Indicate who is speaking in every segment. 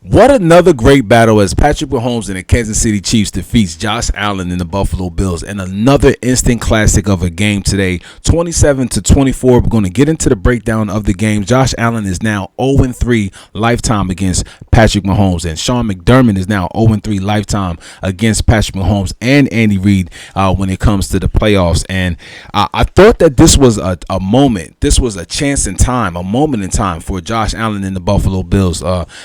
Speaker 1: What another great battle as Patrick Mahomes and the Kansas City Chiefs defeats Josh Allen and the Buffalo Bills, and another instant classic of a game today, 27-24. We're going to get into the breakdown of the game. Josh Allen is now 0-3 lifetime against Patrick Mahomes, and Sean McDermott is now 0-3 lifetime against Patrick Mahomes and Andy Reid when it comes to the playoffs. And I thought that this was a moment, this was a chance in time, a moment in time for Josh Allen and the Buffalo Bills.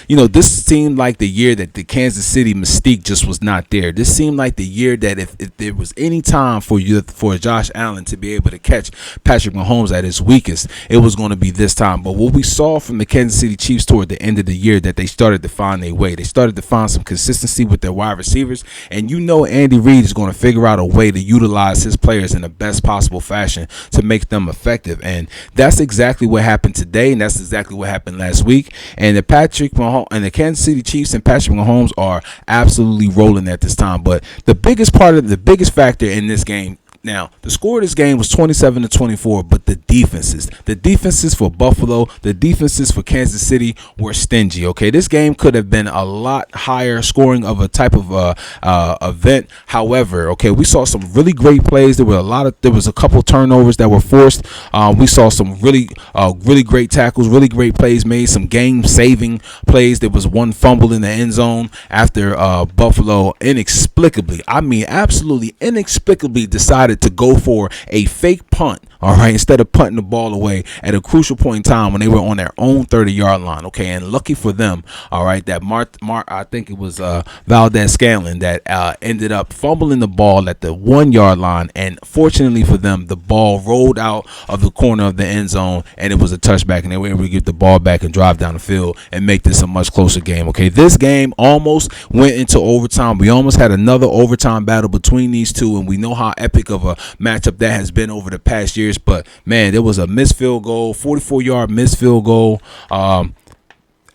Speaker 1: This seemed like the year that the Kansas City mystique just was not there. This seemed like the year that if there was any time for Josh Allen to be able to catch Patrick Mahomes at his weakest, it was going to be this time. But what we saw from the Kansas City Chiefs toward the end of the year, that they started to find their way. They started to find some consistency with their wide receivers, and Andy Reid is going to figure out a way to utilize his players in the best possible fashion to make them effective. And that's exactly what happened today, and that's exactly what happened last week. And the Kansas City Chiefs and Patrick Mahomes are absolutely rolling at this time. But the biggest factor in this game, now, the score of this game was 27-24, but the defenses for Buffalo, the defenses for Kansas City were stingy. Okay, this game could have been a lot higher scoring of a type of event. However, okay, we saw some really great plays. There was a couple turnovers that were forced. We saw some really great tackles, really great plays made, some game-saving plays. There was one fumble in the end zone after Buffalo absolutely inexplicably decided to go for a fake punt, all right, instead of punting the ball away at a crucial point in time when they were on their own 30-yard line. Okay, and lucky for them, all right, that I think it was Valdez Scanlon that ended up fumbling the ball at the 1-yard line, and fortunately for them, the ball rolled out of the corner of the end zone, and it was a touchback, and they were able to get the ball back and drive down the field and make this a much closer game. Okay, this game almost went into overtime. We almost had another overtime battle between these two, and we know how epic of a matchup that has been over the past years. But man, there was a missed field goal, 44-yard missed field goal.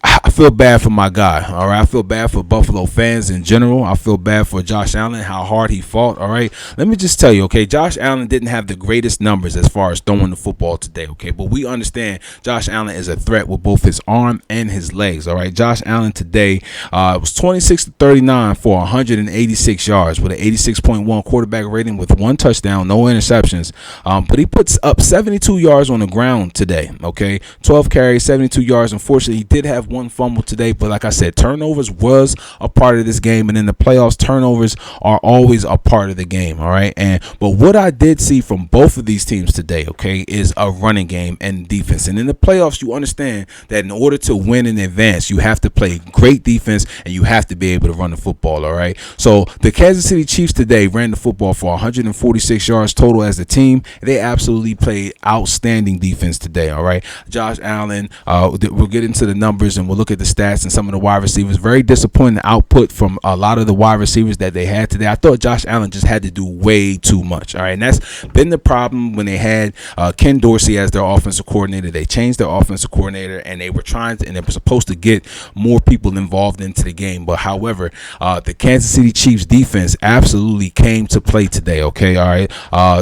Speaker 1: I feel bad for my guy, all right? I feel bad for Buffalo fans in general. I feel bad for Josh Allen, how hard he fought, all right? Let me just tell you, okay, Josh Allen didn't have the greatest numbers as far as throwing the football today, okay? But we understand Josh Allen is a threat with both his arm and his legs, all right? Josh Allen today was 26-39 for 186 yards with an 86.1 quarterback rating with 1 touchdown, no interceptions. But he puts up 72 yards on the ground today, okay? 12 carries, 72 yards. Unfortunately, he did have one fumble today, but like I said, turnovers was a part of this game, and in the playoffs, turnovers are always a part of the game, all right? But what I did see from both of these teams today, okay, is a running game and defense. And in the playoffs, you understand that in order to win and advance, you have to play great defense and you have to be able to run the football, all right? So the Kansas City Chiefs today ran the football for 146 yards total as a team. They absolutely played outstanding defense today, all right? Josh Allen, we'll get into the numbers and we'll look at the stats and some of the wide receivers. Very disappointing output from a lot of the wide receivers that they had today. I thought Josh Allen just had to do way too much. All right, and that's been the problem when they had Ken Dorsey as their offensive coordinator. They changed their offensive coordinator, and they were supposed to get more people involved into the game. But however, the Kansas City Chiefs defense absolutely came to play today. Okay, all right.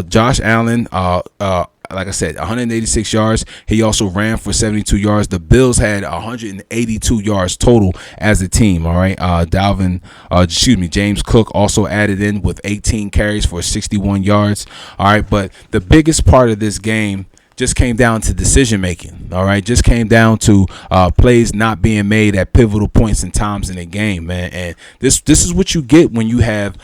Speaker 1: Josh Allen, like I said, 186 yards. He also ran for 72 yards. The Bills had 182 yards total as a team. All right. James Cook also added in with 18 carries for 61 yards. All right. But the biggest part of this game just came down to decision making. All right, just came down to plays not being made at pivotal points and times in the game, man. And this is what you get when you have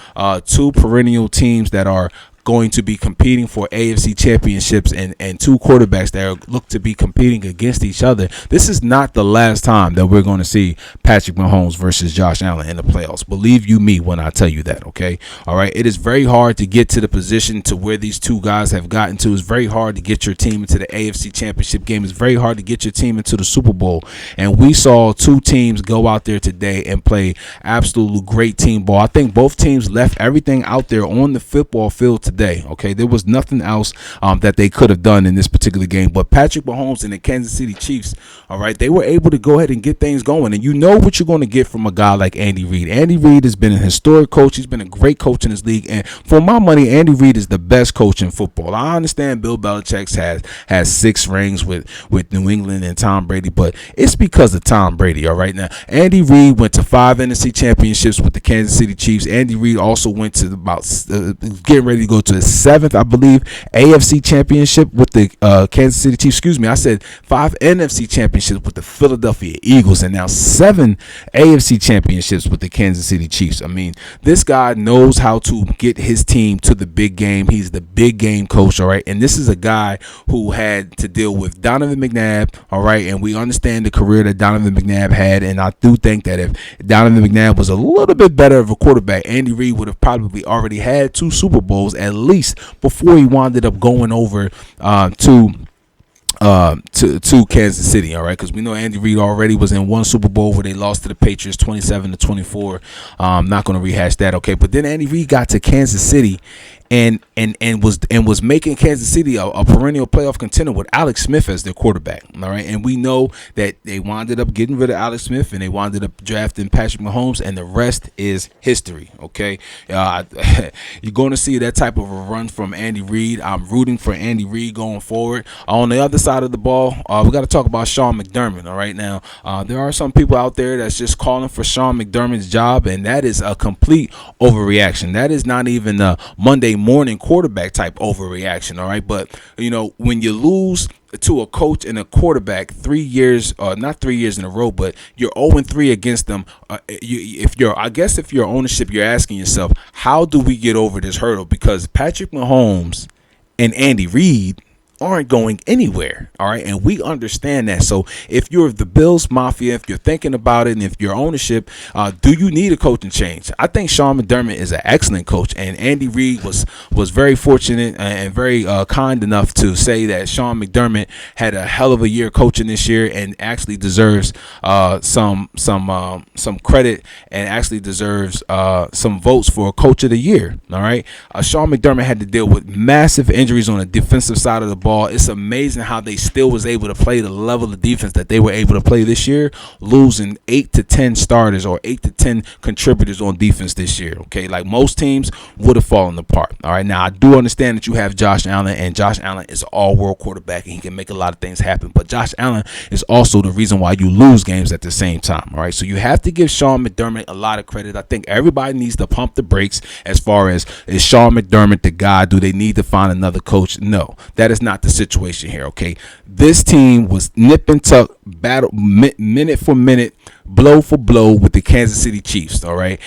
Speaker 1: two perennial teams that are going to be competing for AFC championships and two quarterbacks that look to be competing against each other. This is not the last time that we're going to see Patrick Mahomes versus Josh Allen in the playoffs. Believe you me when I tell you that, okay? All right, it is very hard to get to the position to where these two guys have gotten to. It's very hard to get your team into the AFC championship game. It's very hard to get your team into the Super Bowl. And we saw two teams go out there today and play absolute great team ball. I think both teams left everything out there on the football field today day. Okay, there was nothing else that they could have done in this particular game. But Patrick Mahomes and the Kansas City Chiefs, all right, they were able to go ahead and get things going. And you know what you're going to get from a guy like Andy Reid. Andy Reid has been an historic coach. He's been a great coach in this league. And for my money, Andy Reid is the best coach in football. I understand Bill Belichick has 6 rings with New England and Tom Brady, but it's because of Tom Brady. All right, now Andy Reid went to 5 NFC championships with the Kansas City Chiefs. Andy Reid also went to about getting ready to go to the 7th, I believe, AFC championship with the Kansas City Chiefs. Excuse me, I said 5 NFC championships with the Philadelphia Eagles, and now 7 AFC championships with the Kansas City Chiefs. I mean, this guy knows how to get his team to the big game. He's the big game coach, all right? And this is a guy who had to deal with Donovan McNabb, all right? And we understand the career that Donovan McNabb had, and I do think that if Donovan McNabb was a little bit better of a quarterback, Andy Reid would have probably already had 2 Super Bowls at least before he wound up going over to Kansas City, all right, because we know Andy Reid already was in 1 Super Bowl where they lost to the Patriots 27-24. I'm not going to rehash that, okay, but then Andy Reid got to Kansas City and was making Kansas City a perennial playoff contender with Alex Smith as their quarterback, all right, and we know that they wound up getting rid of Alex Smith and they wound up drafting Patrick Mahomes, and the rest is history, okay. You're going to see that type of a run from Andy Reid. I'm rooting for Andy Reid going forward. On the other side of the ball, we got to talk about Sean McDermott, all right. Now, there are some people out there that's just calling for Sean McDermott's job, and that is a complete overreaction. That is not even a Monday morning quarterback type overreaction, all right. But you know, when you lose to a coach and a quarterback 3 years, not 3 years in a row, but you're 0-3 against them, if you're ownership, you're asking yourself, how do we get over this hurdle? Because Patrick Mahomes and Andy Reid aren't going anywhere, all right, and we understand that. So if you're the Bills Mafia, if you're thinking about it, and if you're ownership, do you need a coaching change? I think Sean McDermott is an excellent coach, and Andy Reid was very fortunate and very kind enough to say that Sean McDermott had a hell of a year coaching this year and actually deserves some credit and actually deserves some votes for Coach of the Year, all right. Sean McDermott had to deal with massive injuries on the defensive side of the ball. It's amazing how they still was able to play the level of defense that they were able to play this year, losing 8 to 10 starters or 8 to 10 contributors on defense this year. Okay, like most teams would have fallen apart. All right, now I do understand that you have Josh Allen, and Josh Allen is an all-world quarterback, and he can make a lot of things happen. But Josh Allen is also the reason why you lose games at the same time. All right, so you have to give Sean McDermott a lot of credit. I think everybody needs to pump the brakes as far as, is Sean McDermott the guy? Do they need to find another coach? No, that is not the situation here, okay? This team was nip and tuck, battle minute for minute, blow for blow with the Kansas City Chiefs, all right?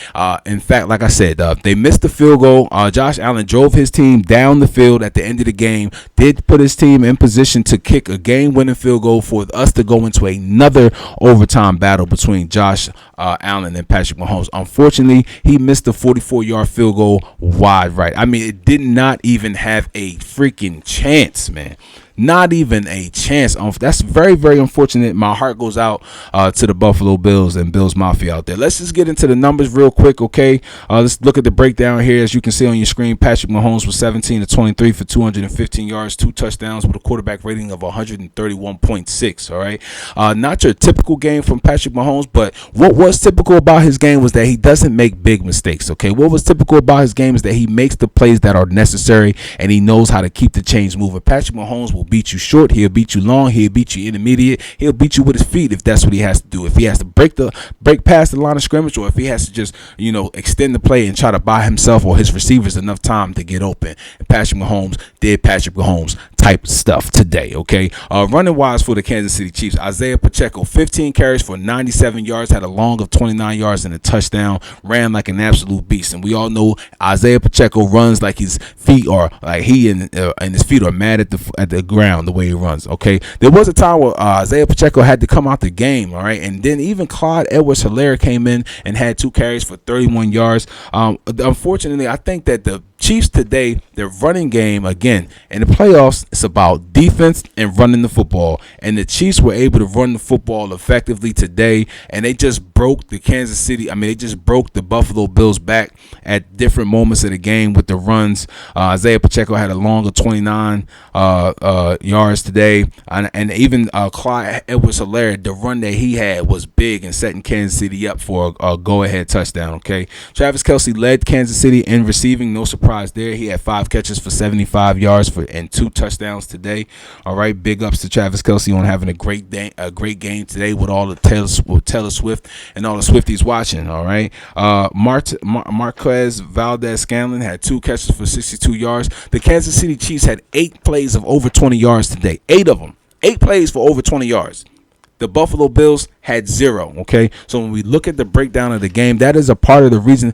Speaker 1: In fact, like I said, they missed the field goal. Josh Allen drove his team down the field at the end of the game, did put his team in position to kick a game-winning field goal for us to go into another overtime battle between Josh Allen and Patrick Mahomes. Unfortunately, he missed the 44-yard field goal wide right. I mean, it did not even have a freaking chance, man. Not even a chance. That's very, very unfortunate. My heart goes out to the Buffalo Bills and Bills Mafia out there. Let's just get into the numbers real quick, okay? Let's look at the breakdown here. As you can see on your screen, Patrick Mahomes was 17 of 23 for 215 yards, 2 touchdowns with a quarterback rating of 131.6, all right? Not your typical game from Patrick Mahomes, but what was typical about his game was that he doesn't make big mistakes, okay? What was typical about his game is that he makes the plays that are necessary, and he knows how to keep the chains moving. Patrick Mahomes will beat you short, he'll beat you long, he'll beat you intermediate, he'll beat you with his feet if that's what he has to do. If he has to break past the line of scrimmage, or if he has to just, extend the play and try to buy himself or his receivers enough time to get open. And Patrick Mahomes did Patrick Mahomes type stuff today, okay? Running wise for the Kansas City Chiefs, Isaiah Pacheco, 15 carries for 97 yards, had a long of 29 yards and a touchdown, ran like an absolute beast. And we all know Isaiah Pacheco runs like his feet are, like he and his feet are mad at the ground the way he runs, okay? There was a time where Isaiah Pacheco had to come out the game, all right? And then even Clyde Edwards-Helaire came in and had 2 carries for 31 yards. Unfortunately, I think that the Chiefs today, their running game, again, in the playoffs, it's about defense and running the football. And the Chiefs were able to run the football effectively today, and they just broke they just broke the Buffalo Bills back at different moments of the game with the runs. Isaiah Pacheco had a longer 29 yards today, and even Clyde Edwards-Helaire, the run that he had was big and setting Kansas City up for a go-ahead touchdown. Okay, Travis Kelce led Kansas City in receiving, no surprise there. He had 5 catches for 75 yards and 2 touchdowns today. All right, big ups to Travis Kelce on having a great game today with all the Taylor Swift and all the Swifties watching. All right, Marquez Valdez-Scanlon had 2 catches for 62 yards. The Kansas City Chiefs had 8 plays of over 20 yards today. 8 of them. 8 plays for over 20 yards. The Buffalo Bills had 0, okay? So when we look at the breakdown of the game, that is a part of the reason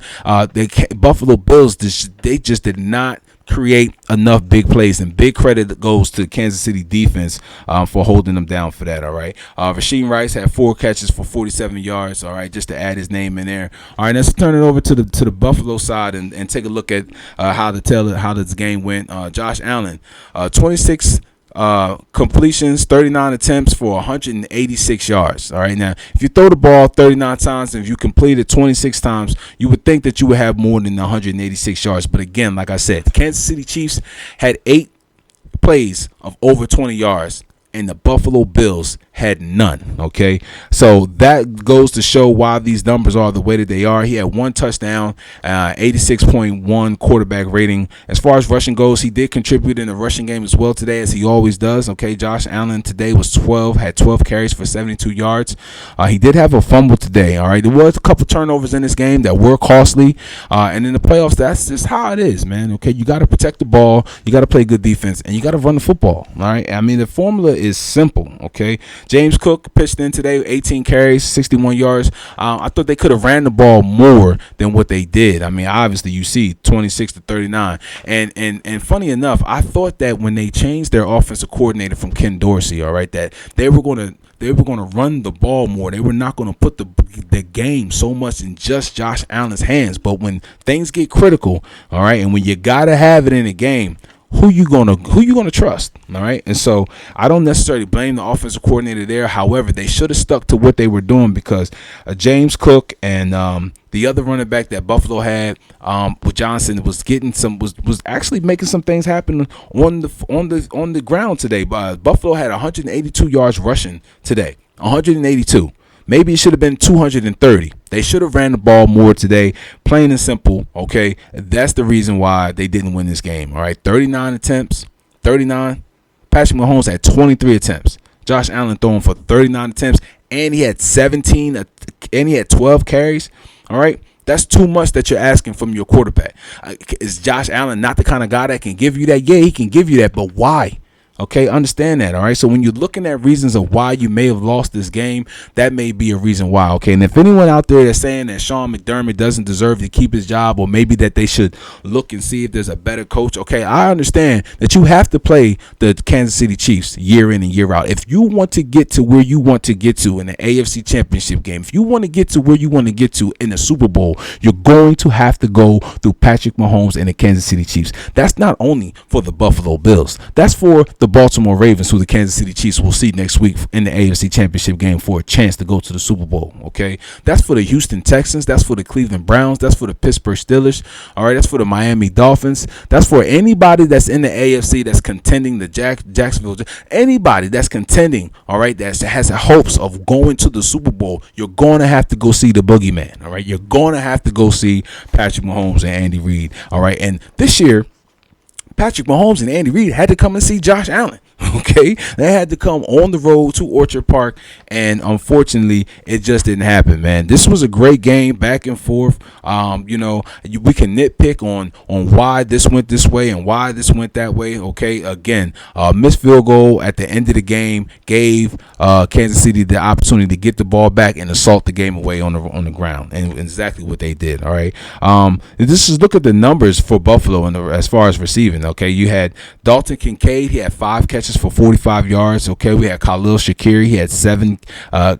Speaker 1: Buffalo Bills, they just did not create enough big plays, and big credit goes to Kansas City defense for holding them down for that, all right? Rasheed Rice had 4 catches for 47 yards, all right, just to add his name in there. All right, let's turn it over to the Buffalo side and take a look at how this game went. Josh Allen, 26 completions, 39 attempts for 186 yards. All right, now if you throw the ball 39 times and if you complete it 26 times, you would think that you would have more than 186 yards. But again, like I said, the Kansas City Chiefs had 8 plays of over 20 yards, and the Buffalo Bills had none. Okay, so that goes to show why these numbers are the way that they are. He had 1 touchdown, 86.1 quarterback rating. As far as rushing goes, he did contribute in the rushing game as well today, as he always does. Okay, Josh Allen today had 12 carries for 72 yards. He did have a fumble today. All right, there was a couple turnovers in this game that were costly, and in the playoffs, that's just how it is, man. Okay, you got to protect the ball, you got to play good defense, and you got to run the football. All right, I mean, the formula is simple. Okay, James Cook pitched in today, 18 carries, 61 yards. I thought they could have ran the ball more than what they did. I mean, obviously, you see 26 to 39. And funny enough, I thought that when they changed their offensive coordinator from Ken Dorsey, all right, that they were going to run the ball more. They were not going to put the game so much in just Josh Allen's hands. But when things get critical, all right, and when you got to have it in a game, who you gonna trust? All right, and so I don't necessarily blame the offensive coordinator there. However, they should have stuck to what they were doing, because James Cook and the other running back that Buffalo had with Johnson was actually making some things happen on the ground today. But Buffalo had 182 yards rushing today, 182. Maybe it should have been 230. They should have ran the ball more today, plain and simple, okay? That's the reason why they didn't win this game, all right? 39 attempts, 39. Patrick Mahomes had 23 attempts. Josh Allen throwing for 39 attempts, and he had 12 carries, all right? That's too much that you're asking from your quarterback. Is Josh Allen not the kind of guy that can give you that? Yeah, he can give you that, but why? Okay, understand that, all right? So when you're looking at reasons of why you may have lost this game, that may be a reason why, okay? And if anyone out there that's saying that Sean McDermott doesn't deserve to keep his job, or maybe that they should look and see if there's a better coach, okay, I understand that you have to play the Kansas City Chiefs year in and year out. If you want to get to where you want to get to in the AFC Championship game, if you want to get to where you want to get to in the Super Bowl, you're going to have to go through Patrick Mahomes and the Kansas City Chiefs. That's not only for the Buffalo Bills. That's for the Baltimore Ravens, who the Kansas City Chiefs will see next week in the AFC Championship game for a chance to go to the Super Bowl, okay? That's for the Houston Texans. That's for the Cleveland Browns. That's for the Pittsburgh Steelers, all right? That's for the Miami Dolphins. That's for anybody that's in the AFC that's contending, the Jacksonville, anybody that's contending, all right, that has hopes of going to the Super Bowl. You're going to have to go see the boogeyman, all right? You're going to have to go see Patrick Mahomes and Andy Reid, all right? And this year, Patrick Mahomes and Andy Reid had to come and see Josh Allen. Okay, they had to come on the road to Orchard Park, and unfortunately, it just didn't happen, man. This was a great game, back and forth. We can nitpick on why this went this way and why this went that way. Okay, again, missed field goal at the end of the game gave Kansas City the opportunity to get the ball back and assault the game away on the ground, and exactly what they did. All right, look at the numbers for Buffalo as far as receiving. Okay, you had Dalton Kincaid. He had 5 catches catches for 45 yards. Okay, we had Khalil Shakir. He had 7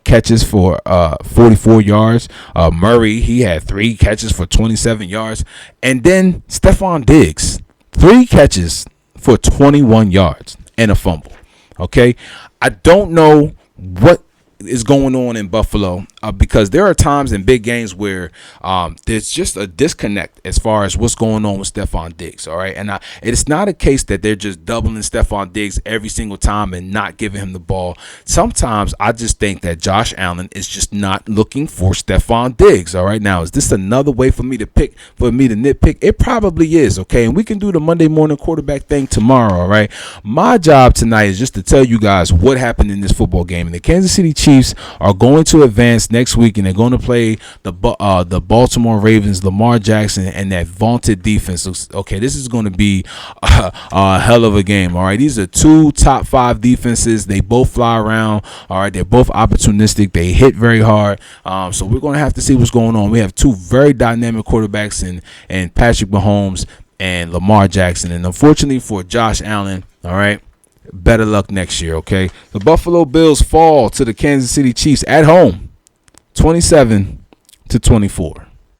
Speaker 1: catches for 44 yards. Murray, he had 3 catches for 27 yards. And then Stephon Diggs, 3 catches for 21 yards and a fumble. Okay, I don't know what is going on in Buffalo because there are times in big games where there's just a disconnect as far as what's going on with Stephon Diggs. All right, and it's not a case that they're just doubling Stephon Diggs every single time and not giving him the ball. Sometimes I just think that Josh Allen is just not looking for Stephon Diggs. All right, now is this another way for me to nitpick? It probably is. Okay, and we can do the Monday morning quarterback thing tomorrow. All right, my job tonight is just to tell you guys what happened in this football game. And the Kansas City Chiefs are going to advance next week, and they're going to play the Baltimore Ravens, Lamar Jackson, and that vaunted defense. Okay, this is going to be a hell of a game. All right, these are 2 top 5 defenses. They both fly around. All right, they're both opportunistic. They hit very hard. So we're going to have to see what's going on. We have 2 very dynamic quarterbacks in Patrick Mahomes and Lamar Jackson, and unfortunately for Josh Allen, all right, better luck next year, okay? The Buffalo Bills fall to the Kansas City Chiefs at home, 27-24.